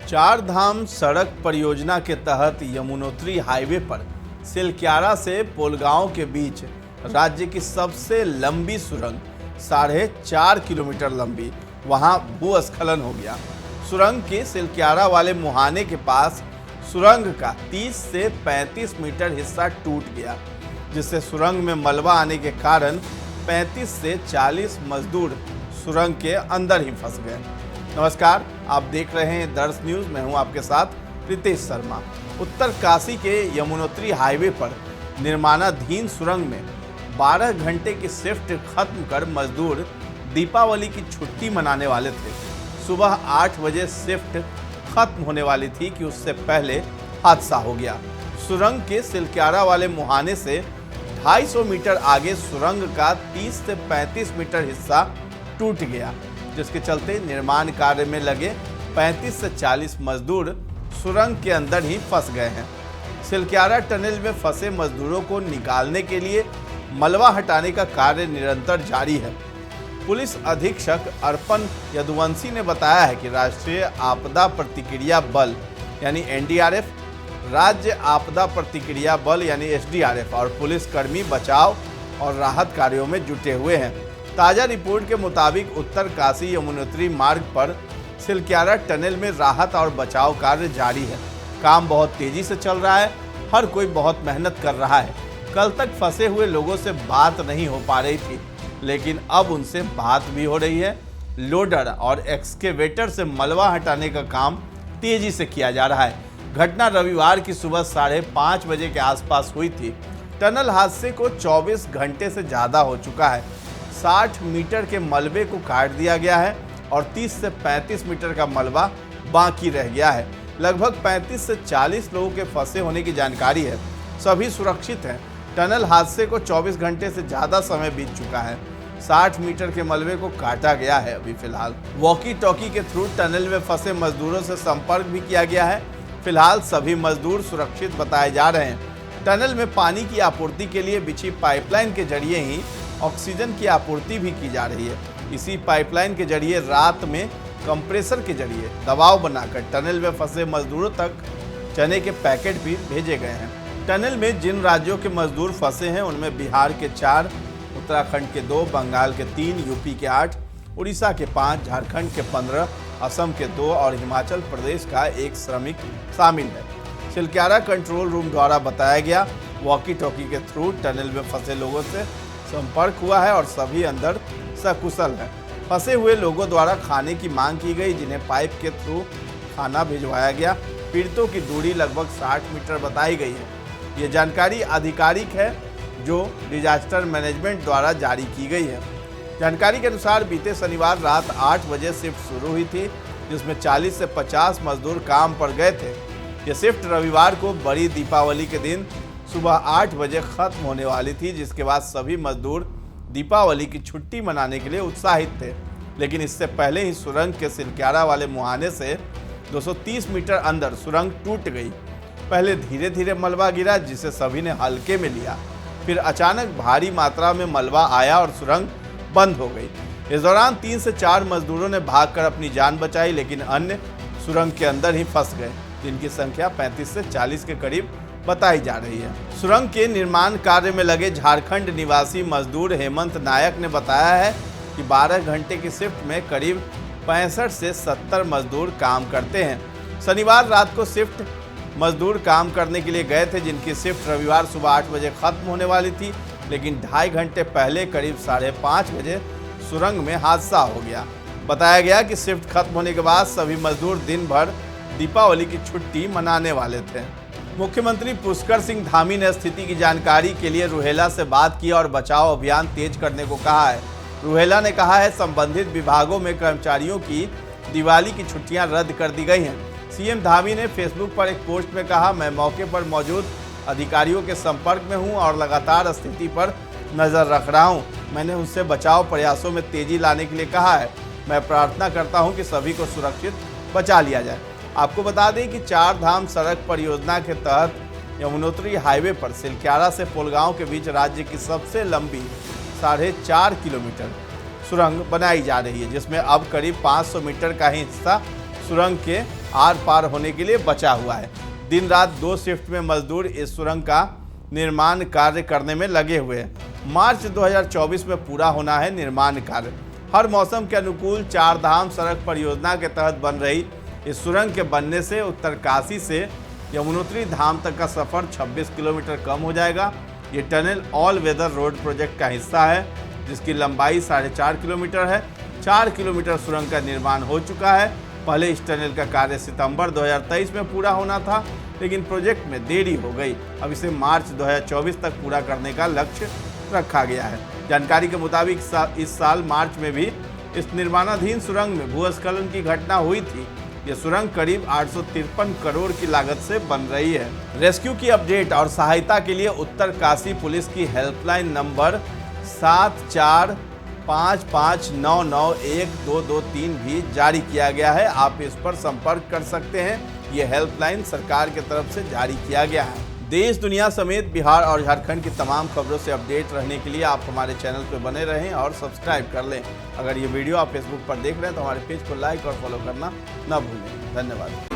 चार धाम सड़क परियोजना के तहत यमुनोत्री हाईवे पर सिलक्यारा से पोलगांव के बीच राज्य की सबसे लंबी सुरंग 4.5 किलोमीटर लंबी वहां भूस्खलन हो गया। सुरंग के सिलक्यारा वाले मुहाने के पास सुरंग का 30 से 35 मीटर हिस्सा टूट गया, जिससे सुरंग में मलबा आने के कारण 35 से 40 मजदूर सुरंग के अंदर ही फंस गए। नमस्कार, आप देख रहे हैं दर्श न्यूज। मैं हूं आपके साथ रितेश शर्मा। उत्तर काशी के यमुनोत्री हाईवे पर निर्माणाधीन सुरंग में 12 घंटे की शिफ्ट खत्म कर मजदूर दीपावली की छुट्टी मनाने वाले थे। सुबह 8 बजे शिफ्ट खत्म होने वाली थी कि उससे पहले हादसा हो गया। सुरंग के सिलक्यारा वाले मुहाने से 250 मीटर आगे सुरंग का 30 से 35 मीटर हिस्सा टूट गया, जिसके चलते निर्माण कार्य में लगे 35 से 40 मजदूर सुरंग के अंदर ही फंस गए हैं। सिलक्यारा टनल में फंसे मजदूरों को निकालने के लिए मलबा हटाने का कार्य निरंतर जारी है। पुलिस अधीक्षक अर्पण यदुवंशी ने बताया है कि राष्ट्रीय आपदा प्रतिक्रिया बल यानी एनडीआरएफ, राज्य आपदा प्रतिक्रिया बल यानी एसडीआरएफ और पुलिसकर्मी बचाव और राहत कार्यों में जुटे हुए हैं। ताज़ा रिपोर्ट के मुताबिक उत्तर काशी यमुनोत्री मार्ग पर सिलक्यारा टनल में राहत और बचाव कार्य जारी है। काम बहुत तेजी से चल रहा है, हर कोई बहुत मेहनत कर रहा है। कल तक फंसे हुए लोगों से बात नहीं हो पा रही थी, लेकिन अब उनसे बात भी हो रही है। लोडर और एक्सकेवेटर से मलबा हटाने का काम तेजी से किया जा रहा है। घटना रविवार की सुबह 5:30 बजे के आसपास हुई थी। टनल हादसे को 24 घंटे से ज़्यादा हो चुका है। 60 मीटर के मलबे को काट दिया गया है और 30 से 35 मीटर का मलबा बाकी रह गया है। लगभग 35 से 40 लोगों के फंसे होने की जानकारी है। सभी सुरक्षित हैं। टनल हादसे को 24 घंटे से ज़्यादा समय बीत चुका है। 60 मीटर के मलबे को काटा गया है। अभी फिलहाल वॉकी टॉकी के थ्रू टनल में फंसे मजदूरों से संपर्क भी किया गया है। फिलहाल सभी मजदूर सुरक्षित बताए जा रहे हैं। टनल में पानी की आपूर्ति के लिए बिछी पाइपलाइन के जरिए ही ऑक्सीजन की आपूर्ति भी की जा रही है। इसी पाइपलाइन के जरिए रात में कंप्रेसर के जरिए दबाव बनाकर टनल में फंसे मजदूरों तक चने के पैकेट भी भेजे गए हैं। टनल में जिन राज्यों के मजदूर फंसे हैं उनमें बिहार के 4, उत्तराखंड के 2, बंगाल के 3, यूपी के 8, उड़ीसा के 5, झारखंड के 15, असम के 2 और हिमाचल प्रदेश का 1 श्रमिक शामिल है। सिलक्यारा कंट्रोल रूम द्वारा बताया गया वॉकी टॉकी के थ्रू टनल में फंसे लोगों से संपर्क हुआ है और सभी अंदर सकुशल हैं। फंसे हुए लोगों द्वारा खाने की मांग की गई, जिन्हें पाइप के थ्रू खाना भिजवाया गया। पीड़ितों की दूरी लगभग 60 मीटर बताई गई है। ये जानकारी आधिकारिक है जो डिजास्टर मैनेजमेंट द्वारा जारी की गई है। जानकारी के अनुसार बीते शनिवार रात 8 बजे शिफ्ट शुरू हुई थी, जिसमें 40 से 50 मजदूर काम पर गए थे। ये शिफ्ट रविवार को बड़ी दीपावली के दिन सुबह 8 बजे खत्म होने वाली थी, जिसके बाद सभी मजदूर दीपावली की छुट्टी मनाने के लिए उत्साहित थे। लेकिन इससे पहले ही सुरंग के सिलक्यारा वाले मुहाने से 230 मीटर अंदर सुरंग टूट गई। पहले धीरे धीरे मलबा गिरा, जिसे सभी ने हल्के में लिया। फिर अचानक भारी मात्रा में मलबा आया और सुरंग बंद हो गई। इस दौरान 3 से 4 मजदूरों ने भागकर अपनी जान बचाई, लेकिन अन्य सुरंग के अंदर ही फंस गए, जिनकी संख्या 35 से 40 के करीब बताई जा रही है। सुरंग के निर्माण कार्य में लगे झारखंड निवासी मजदूर हेमंत नायक ने बताया है कि 12 घंटे की शिफ्ट में करीब 65 से 70 मजदूर काम करते हैं। शनिवार रात को शिफ्ट मजदूर काम करने के लिए गए थे, जिनकी शिफ्ट रविवार सुबह 8 बजे खत्म होने वाली थी, लेकिन 2.5 घंटे पहले करीब 5:30 बजे सुरंग में हादसा हो गया। बताया गया कि शिफ्ट खत्म होने के बाद सभी मजदूर दिन भर दीपावली की छुट्टी मनाने वाले थे। मुख्यमंत्री पुष्कर सिंह धामी ने स्थिति की जानकारी के लिए रुहेला से बात की और बचाव अभियान तेज करने को कहा है। रुहेला ने कहा है संबंधित विभागों में कर्मचारियों की दिवाली की छुट्टियां रद्द कर दी गई हैं। सीएम धामी ने फेसबुक पर एक पोस्ट में कहा, मैं मौके पर मौजूद अधिकारियों के संपर्क में हूं और लगातार स्थिति पर नज़र रख रहा हूं। मैंने उनसे बचाव प्रयासों में तेजी लाने के लिए कहा है। मैं प्रार्थना करता हूं कि सभी को सुरक्षित बचा लिया जाए। आपको बता दें कि 4 धाम सड़क परियोजना के तहत यमुनोत्री हाईवे पर सिलक्यारा से पोलगांव के बीच राज्य की सबसे लंबी 4.5 किलोमीटर सुरंग बनाई जा रही है, जिसमें अब करीब 500 मीटर का ही हिस्सा सुरंग के आर पार होने के लिए बचा हुआ है। दिन रात 2 शिफ्ट में मजदूर इस सुरंग का निर्माण कार्य करने में लगे हुए हैं। मार्च 2024 में पूरा होना है निर्माण कार्य। हर मौसम के अनुकूल 4 धाम सड़क परियोजना के तहत बन रही इस सुरंग के बनने से उत्तरकाशी से यमुनोत्री धाम तक का सफर 26 किलोमीटर कम हो जाएगा। ये tunnel all weather road project का हिस्सा है, जिसकी लंबाई 4.5 किलोमीटर है। 4 किलोमीटर सुरंग का निर्माण हो चुका है। पहले इस टनल का कार्य सितंबर 2023 में पूरा होना था, लेकिन प्रोजेक्ट में देरी हो गई। अब इसे मार्च 2024 तक पूरा करने का लक्ष्य रखा गया है। जानकारी के मुताबिक इस साल मार्च में भी इस निर्माणाधीन सुरंग में भूस्खलन की घटना हुई थी। ये सुरंग करीब 853 करोड़ की लागत से बन रही है। रेस्क्यू की अपडेट और सहायता के लिए उत्तरकाशी पुलिस की हेल्पलाइन नंबर 7455991223 भी जारी किया गया है। आप इस पर संपर्क कर सकते हैं। ये हेल्पलाइन सरकार की तरफ से जारी किया गया है। देश दुनिया समेत बिहार और झारखंड की तमाम खबरों से अपडेट रहने के लिए आप हमारे चैनल पर बने रहें और सब्सक्राइब कर लें। अगर ये वीडियो आप फेसबुक पर देख रहे हैं तो हमारे पेज को लाइक और फॉलो करना न भूलें। धन्यवाद।